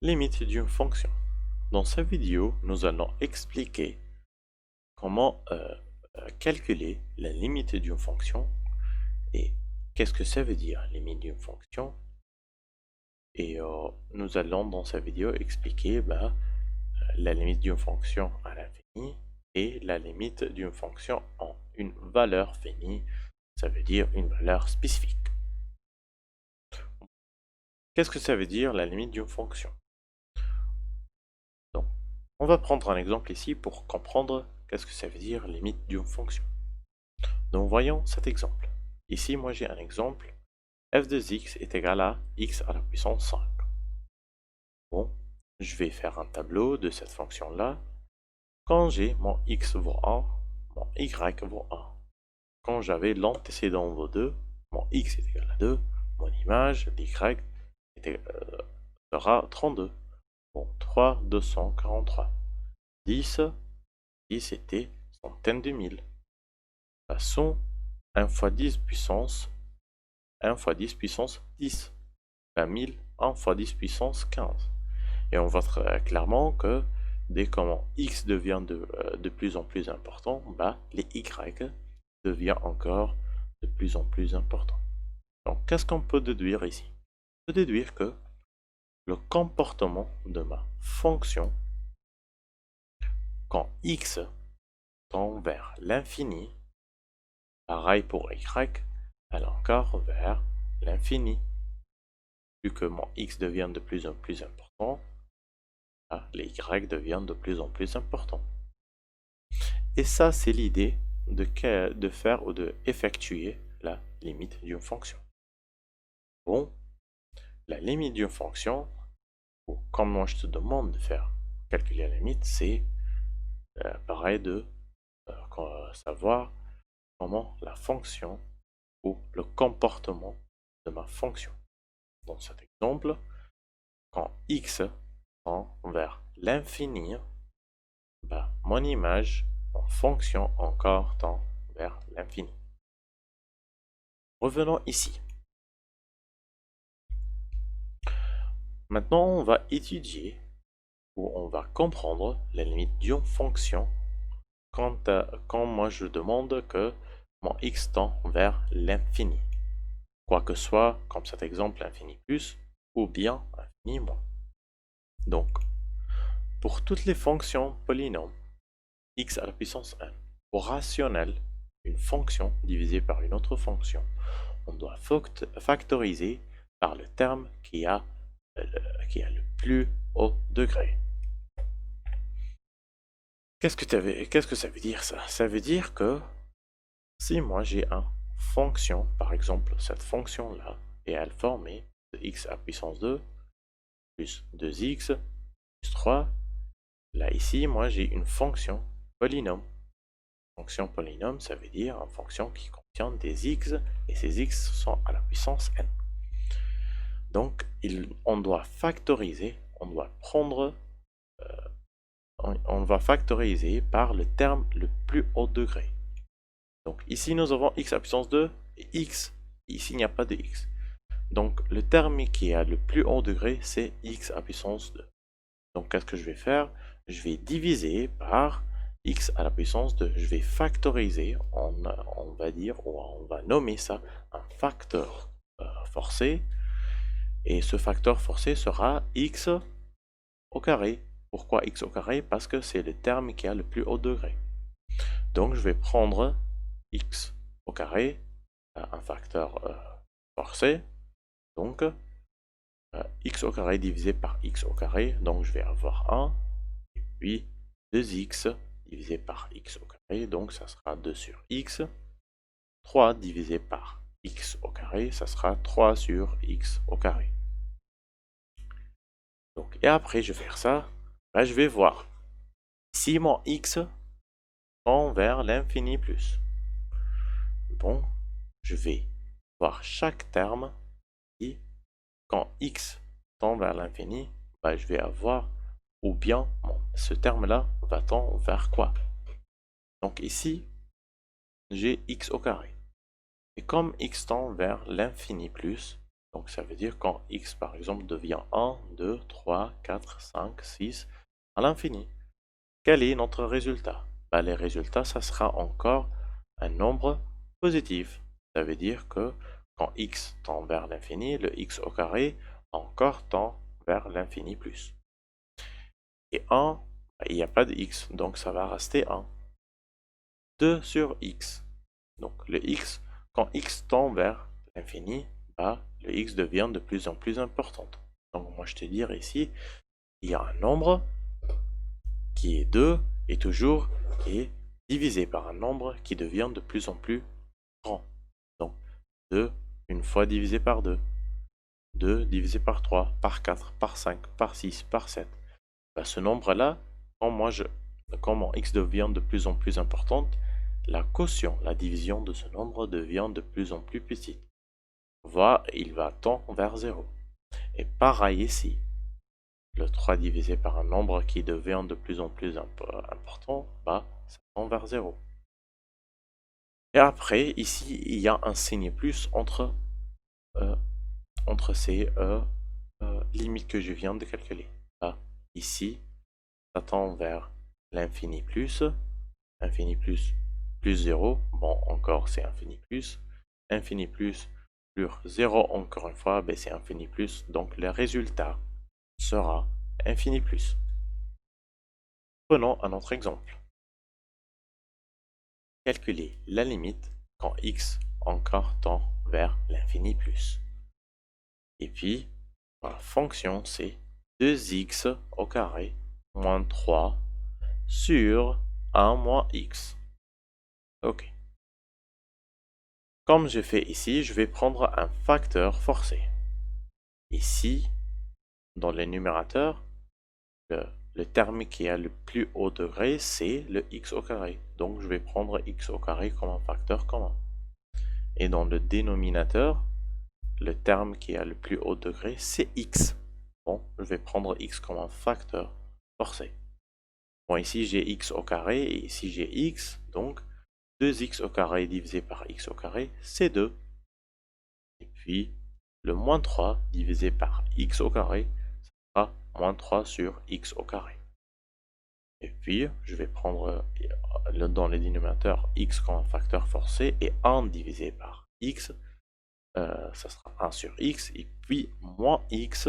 Limite d'une fonction. Dans cette vidéo, nous allons expliquer comment calculer la limite d'une fonction et qu'est-ce que ça veut dire, limite d'une fonction. Et nous allons dans cette vidéo expliquer la limite d'une fonction à l'infini et la limite d'une fonction en une valeur finie, ça veut dire une valeur spécifique. Qu'est-ce que ça veut dire la limite d'une fonction? Donc, on va prendre un exemple ici pour comprendre qu'est-ce que ça veut dire limite d'une fonction. Donc voyons cet exemple. Ici, moi j'ai un exemple. F de x est égal à x à la puissance 5. Bon, je vais faire un tableau de cette fonction-là. Quand j'ai mon x vaut 1, mon y vaut 1. Quand j'avais l'antécédent vaut 2, mon x est égal à 2, mon image, l'y, sera 32. Bon, 3, 243. 10 était centaines de mille. Passons 1 fois 10 puissance 1 fois 10 puissance 10. 1000, 1 fois 10 puissance 15. Et on voit très clairement que dès que x devient de plus en plus important, les y devient encore de plus en plus important. Donc qu'est-ce qu'on peut déduire ici? On peut déduire que le comportement de ma fonction, quand x tend vers l'infini, pareil pour y, elle encore vers l'infini. Plus que mon x devient de plus en plus important, les y deviennent de plus en plus importants. Et ça, c'est l'idée de faire ou de effectuer la limite d'une fonction. Bon, la limite d'une fonction, ou comme moi je te demande de faire calculer la limite, c'est pareil de savoir comment la fonction ou le comportement de ma fonction. Dans cet exemple, quand x tend vers l'infini, mon image en fonction encore tend vers l'infini. Revenons ici. Maintenant, on va étudier ou on va comprendre la limite d'une fonction quand moi je demande que mon x tend vers l'infini. Quoi que soit, comme cet exemple, infini plus ou bien infini moins. Donc, pour toutes les fonctions polynômes, x à la puissance n, pour rationnel, une fonction divisée par une autre fonction, on doit factoriser par le terme qui a le plus haut degré. Qu'est-ce que ça veut dire ça? Ça veut dire que si moi j'ai une fonction, par exemple cette fonction-là, et elle formée de x à la puissance 2 plus 2x plus 3, là ici moi j'ai une fonction polynôme. Fonction polynôme, ça veut dire une fonction qui contient des x et ces x sont à la puissance n. Donc on doit factoriser, on doit prendre, on va factoriser par le terme le plus haut degré. Donc ici nous avons x à la puissance 2 et x, ici il n'y a pas de x. Donc le terme qui a le plus haut degré c'est x à la puissance 2. Donc qu'est-ce que je vais faire? Je vais diviser par x à la puissance 2. Je vais factoriser, on va dire, ou on va nommer ça un facteur forcé. Et ce facteur forcé sera x au carré. Pourquoi x au carré? Parce que c'est le terme qui a le plus haut degré. Donc je vais prendre x au carré, un facteur forcé. Donc x au carré divisé par x au carré. Donc je vais avoir 1. Et puis 2x divisé par x au carré. Donc ça sera 2 sur x. 3 divisé par x au carré. Ça sera 3 sur x au carré. Donc, et après, je vais faire ça. Je vais voir si mon x tend vers l'infini plus. Bon, je vais voir chaque terme et quand x tend vers l'infini, je vais avoir ou bien ce terme-là va tendre vers quoi? Donc ici, j'ai x au carré. Et comme x tend vers l'infini plus, Donc ça veut dire quand x par exemple devient 1, 2, 3, 4, 5, 6 à l'infini. Quel est notre résultat? Bah, les résultats, ça sera encore un nombre positif. Ça veut dire que quand x tend vers l'infini, le x au carré encore tend vers l'infini plus. Et 1, bah, il n'y a pas de x, donc ça va rester 1. 2 sur x. Donc le x, quand x tend vers l'infini, bah, le x devient de plus en plus important. Donc moi je te dirais ici, il y a un nombre qui est 2 et toujours est divisé par un nombre qui devient de plus en plus grand. Donc 2 une fois divisé par 2, 2 divisé par 3, par 4, par 5, par 6, par 7. Bah, ce nombre-là, quand mon x devient de plus en plus importante, la quotient, la division de ce nombre devient de plus en plus petite. Il va tendre vers 0. Et pareil ici. Le 3 divisé par un nombre qui devient de plus en plus important, bah, ça tend vers 0. Et après, ici, il y a un signe plus entre ces limites que je viens de calculer. Là, ici, ça tend vers l'infini plus, plus 0. Bon, encore, c'est infini plus 0, encore une fois, ben, c'est infini plus. Donc, le résultat sera infini plus. Prenons un autre exemple. Calculer la limite quand x encore tend vers l'infini plus. Et puis, la fonction c'est 2x au carré moins 3 sur 1 moins x. Ok. Comme je fais ici, je vais prendre un facteur forcé. Ici, dans le numérateur, le terme qui a le plus haut degré, c'est le x au carré. Donc, je vais prendre x au carré comme un facteur commun. Et dans le dénominateur, le terme qui a le plus haut degré, c'est x. Bon, je vais prendre x comme un facteur forcé. Bon, ici j'ai x au carré et ici j'ai x, donc 2x au carré divisé par x au carré, c'est 2. Et puis, le moins 3 divisé par x au carré, ça sera moins 3 sur x au carré. Et puis, je vais prendre dans le dénominateur x comme un facteur forcé et 1 divisé par x, ça sera 1 sur x, et puis moins x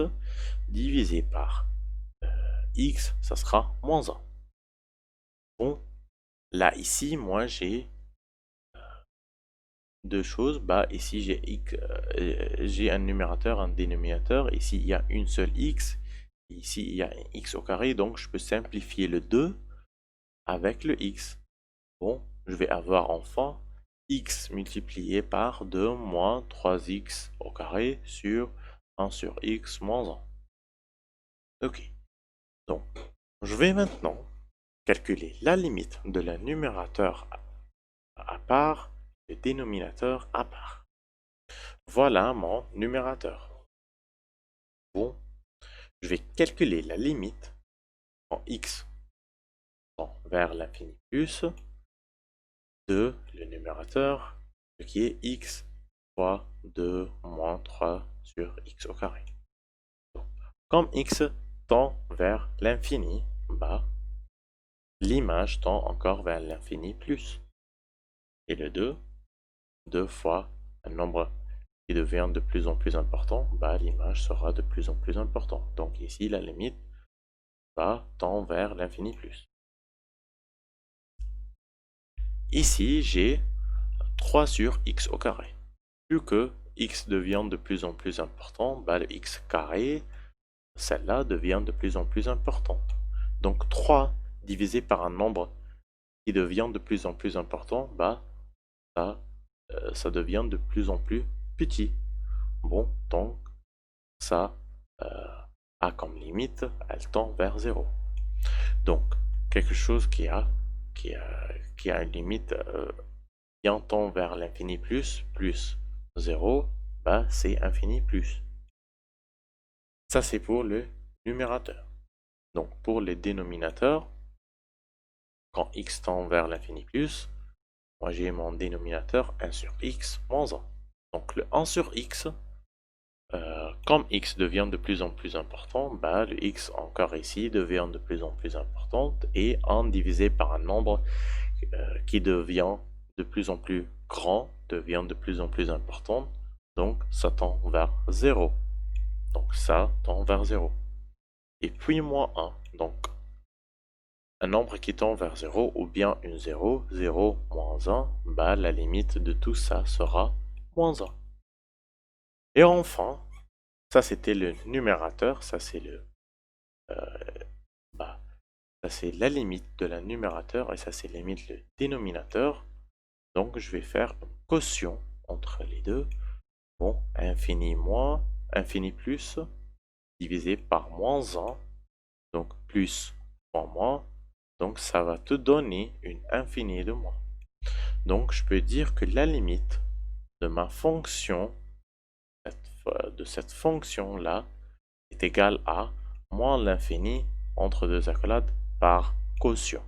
divisé par x, ça sera moins 1. Bon, là, ici, moi, j'ai deux choses. Bah, ici, j'ai un numérateur, un dénominateur. Ici, il y a une seule x. Ici, il y a un x au carré. Donc, je peux simplifier le 2 avec le x. Bon, je vais avoir enfin x multiplié par 2 moins 3x au carré sur 1 sur x moins 1. Ok. Donc, je vais maintenant calculer la limite de la numérateur à part, le dénominateur à part. Voilà mon numérateur. Bon, je vais calculer la limite en x tend vers l'infini plus de le numérateur, ce qui est x fois 2 moins 3 sur x au carré. Donc, comme x tend vers l'infini, bah, l'image tend encore vers l'infini plus. Et le 2 fois un nombre qui devient de plus en plus important, bah, l'image sera de plus en plus importante. Donc ici, la limite tend vers l'infini plus. Ici, j'ai 3 sur x au carré. Plus que x devient de plus en plus important, bah, le x carré, celle-là devient de plus en plus importante. Donc 3 divisé par un nombre qui devient de plus en plus important, bah, ça devient de plus en plus petit. Bon, donc ça a comme limite, elle tend vers 0. Donc, quelque chose qui a une limite qui tend vers l'infini plus 0, bah, c'est infini plus. Ça, c'est pour le numérateur. Donc, pour les dénominateurs, quand x tend vers l'infini plus, moi j'ai mon dénominateur 1 sur x moins 1. Donc, le 1 sur x, comme x devient de plus en plus important, bah, le x encore ici devient de plus en plus important, et 1 divisé par un nombre qui devient de plus en plus grand, devient de plus en plus important, donc ça tend vers 0. Donc ça tend vers 0. Et puis moins 1, donc un nombre qui tend vers 0 ou bien une 0, 0, moins 1, bah, la limite de tout ça sera moins 1. Et enfin, ça c'était le numérateur, ça c'est bah, ça c'est la limite de la numérateur et ça c'est la limite le dénominateur. Donc je vais faire une quotient entre les deux. Bon, infini moins, infini plus, divisé par moins 1, donc plus fois moins, donc ça va te donner une infinie de moins. Donc je peux dire que la limite de ma fonction, de cette fonction-là, est égale à moins l'infini entre deux accolades par quotient.